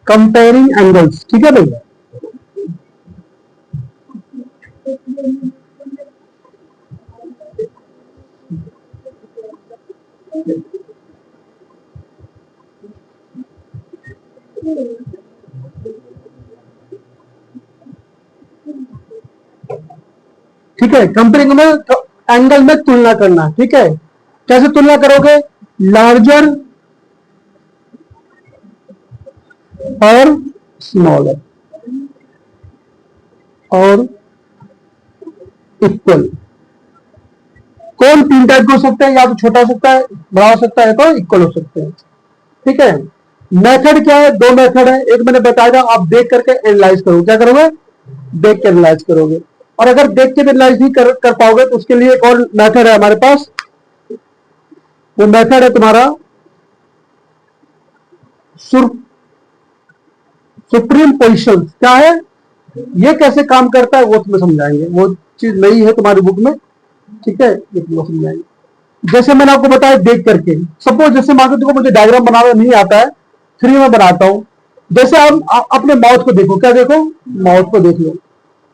Comparing angles, ठीक है भाई। ठीक है, कंपेयरिंग में एंगल में तुलना करना, ठीक है। कैसे तुलना करोगे? लार्जर और स्मॉलर और इक्वल। कौन तीन टाइप के हो सकते हैं? या तो छोटा हो सकता है, बड़ा हो सकता है, तो इक्वल हो सकते हैं, ठीक है। मेथड क्या है? दो मेथड है। एक मैंने बताया, आप देख करके एनालाइज करोगे। क्या करोगे? देख के एनालाइज करोगे। और अगर देख के एनालाइज नहीं कर पाओगे तो उसके लिए एक और मेथड है हमारे पास। वो मेथड है तुम्हारा सुप्रीम पोजिशन। क्या है ये, कैसे काम करता है वो तुम्हें समझाएंगे। वो चीज नई है तुम्हारी बुक में, ठीक है, ये तुम्हें समझाएंगे। जैसे मैंने आपको बताया देख करके, सपोज जैसे मान लो देखो मुझे डायग्राम बनाना नहीं आता है, फ्री में बनाता हूं। जैसे आप अपने माउथ को देखो। क्या देखो? माउथ को देख लो।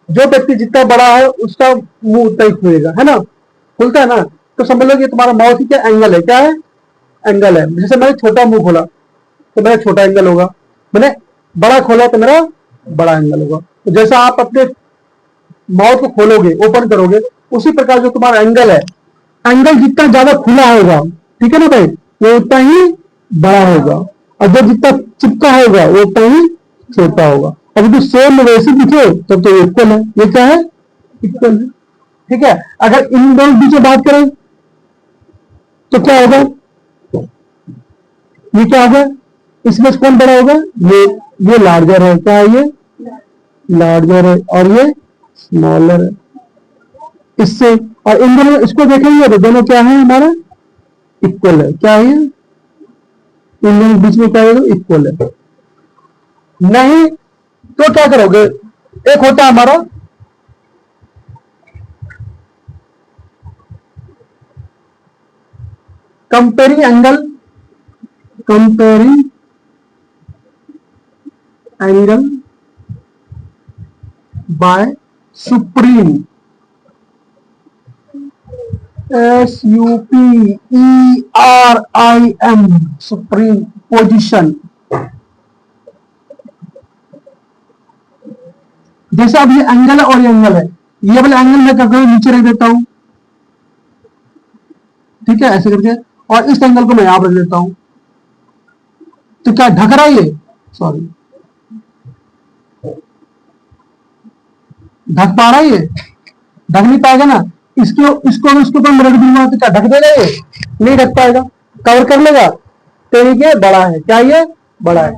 जो व्यक्ति जितना बड़ा है उसका मुंह उतना ही खुलेगा, है ना, खुलता है ना। तो समझ लो कि तुम्हारा माउथ ही क्या एंगल है। क्या है? एंगल है। जैसे मैंने छोटा मुंह खोला तो मेरा छोटा एंगल होगा, मैंने बड़ा खोला तो मेरा बड़ा एंगल होगा। तो जैसा आप अपने माउथ को खोलोगे, ओपन करोगे, उसी प्रकार जो तुम्हारा एंगल है, एंगल जितना ज्यादा खुला होगा, ठीक है ना भाई, वो उतना ही बड़ा होगा। और जो जितना चिपका होगा वो उतना ही छोटा होगा। अब तो सेम वैसे दिखे तब तो इक्वल है। ये क्या है? इक्वल है, ठीक है। अगर इन दोनों बीच में बात करें तो क्या होगा? ये क्या होगा? इसमें से कौन बड़ा होगा? ये लार्जर है। क्या है? ये लार्जर है और ये स्मॉलर है। इससे और इन दोनों इसको देखेंगे तो दोनों क्या है? हमारा इक्वल है। क्या है? इन दोनों बीच में क्या है? इक्वल है। नहीं तो क्या करोगे? एक होता है हमारा comparing angle, comparing angle by supreme, SUPERIM, supreme position. जैसे अब ये एंगल है और ये एंगल है, ये वाला एंगल मैं क्या करूं? नीचे रख देता हूं, ठीक है, ऐसे करके। और इस एंगल को मैं यहां पर रख देता हूं। तो क्या ढक रहा है ये? सॉरी, ढक पा रहा है ये? ढक नहीं पाएगा ना। इसको इसको इसके ऊपर रख दूंगा तो क्या ढक देगा ये? नहीं ढक पाएगा। कवर कर लेगा तो ये बड़ा है। क्या ये? बड़ा है।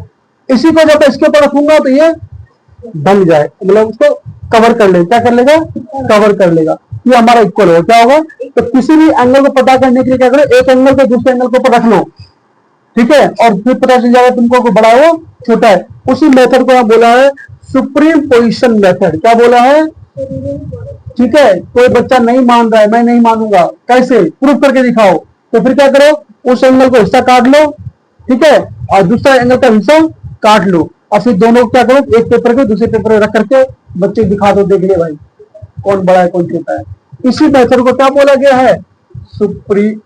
इसी को जब इसके ऊपर रखूंगा तो ये बन जाए, मतलब उसको कवर कर ले। क्या कर लेगा? कवर कर लेगा। ये हमारा इक्वल होगा। क्या होगा? तो किसी भी एंगल को पता करने के लिए क्या करो? एक एंगल को दूसरे एंगल के ऊपर रख लो, ठीक है, और फिर पता चल जाएगा तुमको को बड़ा है छोटा है। उसी मेथड को यहाँ बोला है सुप्रीम पोजिशन मेथड। क्या बोला है? ठीक है। कोई बच्चा नहीं मान रहा है, मैं नहीं मानूंगा, कैसे प्रूफ करके दिखाओ। तो फिर क्या करो? उस एंगल को हिस्सा काट लो, ठीक है, और दूसरा एंगल का हिस्सा काट लो, और फिर दोनों को क्या करो? एक पेपर को दूसरे पेपर में रख करके बच्चे दिखा दो, देख ले भाई कौन बड़ा है कौन छोटा है। इसी मेथड को क्या बोला गया है? Supreme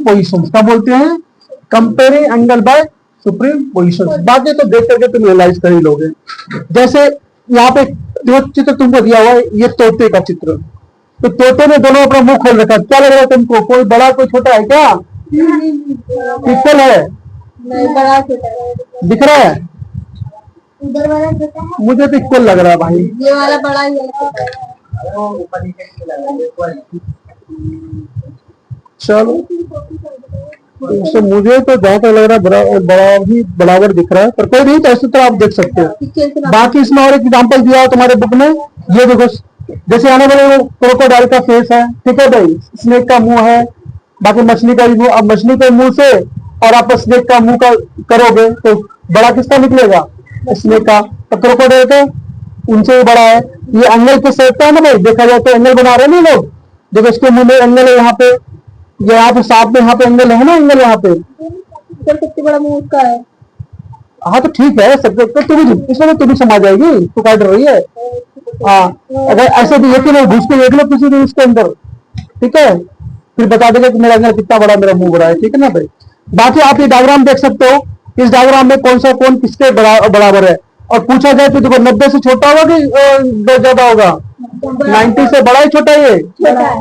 position. क्या बोलते हैं? Comparing angle by supreme position. बाकी तो देख करके तुम रियलाइज कर ही लोगे। जैसे यहाँ पे जो चित्र तुमको दिया हुआ है, ये तोते का चित्र। तो तोते ने दोनों अपना मुंह खोल रखा है। क्या लग रहा है तुमको? कोई बड़ा कोई छोटा है क्या? इक्वल है? नहीं, बड़ा छोटा दिख रहा है? उधर वाला छोटा है, मुझे तो इक्वल लग रहा है भाई। ये वाला बड़ा ही है। चलो, तो मुझे तो जहां तक लग रहा है बड़ा ही बराबर दिख रहा है, पर कोई नहीं, तो ऐसे तो आप देख सकते हो। बाकी इसमें और एक एग्जांपल दिया है तुम्हारे बुक में, ये देखो। जैसे आने वाले क्रोकोडाइल का फेस है, ठीक है भाई, स्नेक का मुंह है, बाकी मछली का भी मुंह। अब मछली के मुंह से और आप स्नेक का मुंह का करोगे तो बड़ा किसका निकलेगा? स्नेक का। तो क्रोकोडाइल का उनसे भी बड़ा है। ये एंगल के सेट का है ना भाई, देखा जाए तो एंगल बना रहे हैं ना लोग। देखो इसके मुंह में एंगल है यहाँ पे, ये यहाँ पे साथ में यहाँ पे एंगल है ना, एंगल यहाँ पे। सर सबसे बड़ा मुंह उसका है। हाँ तो ठीक है, सब्जेक्ट तो तू भी इसमें तू भी समा जाएगी, तू काट रही है। हाँ अगर ऐसे भी है कि मैं घुस के देख लो किसी दिन इसके अंदर, ठीक है, फिर बता देगा कि मेरा एंगल कितना बड़ा मेरा मुंह बड़ा है, ठीक है ना भाई। बाकी आप ये डायग्राम देख सकते हो, इस डायग्राम में कौन सा कौन किसके बराबर है। और पूछा जाए तो देखो 90 से छोटा होगा कि ज्यादा होगा? 90 से बड़ा ही छोटा ये छोटा है।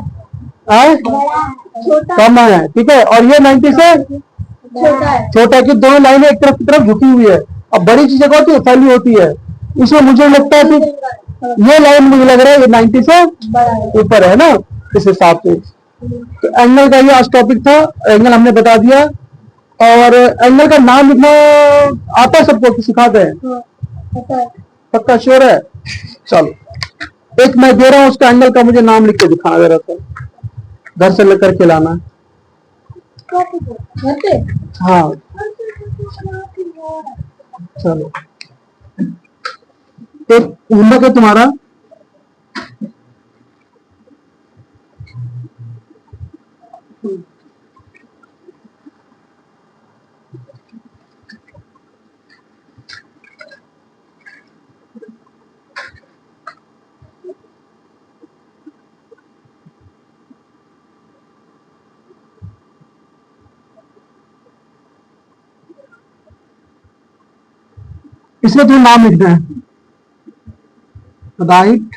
है, छोटा कम है, ठीक है। और ये 90 से छोटा है। छोटा की दोनों लाइनें एक तरफ की तरफ झुकी हुई है। अब बड़ी चीज क्या होती है, फैली होती है। इसमें मुझे लगता है कि ये लाइन मुझे लग रहा है ये 90 से बड़ा है। ऊपर है ना, इस हिसाब से। तो एंगल का ये आज टॉपिक था, एंगल हमने बता दिया। और एंगल का नाम लिखना आता है सबको कि सिखाते हैं? हाँ, पता है। पक्का श्योर है? चलो एक मैं दे रहा हूं उसका एंगल का, मुझे नाम लिख के दिखाना जरा सा, घर से लेकर के लाना। घर पे? हाँ चलो, एक होमवर्क है तुम्हारा, इसमें तुम्हें नाम लिखना है। राइट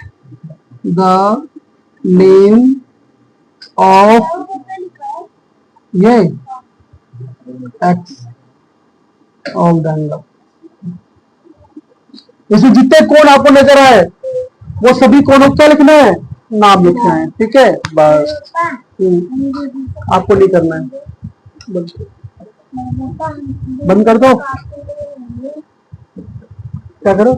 द नेम ऑफ ये एक्स ऑफ द एंगल। इसमें जितने कोण आपको नजर आए वो सभी कोणों को क्या लिखना है? नाम लिखना है, ठीक है बस। आपको नहीं करना है, बंद कर दो। क्या करो?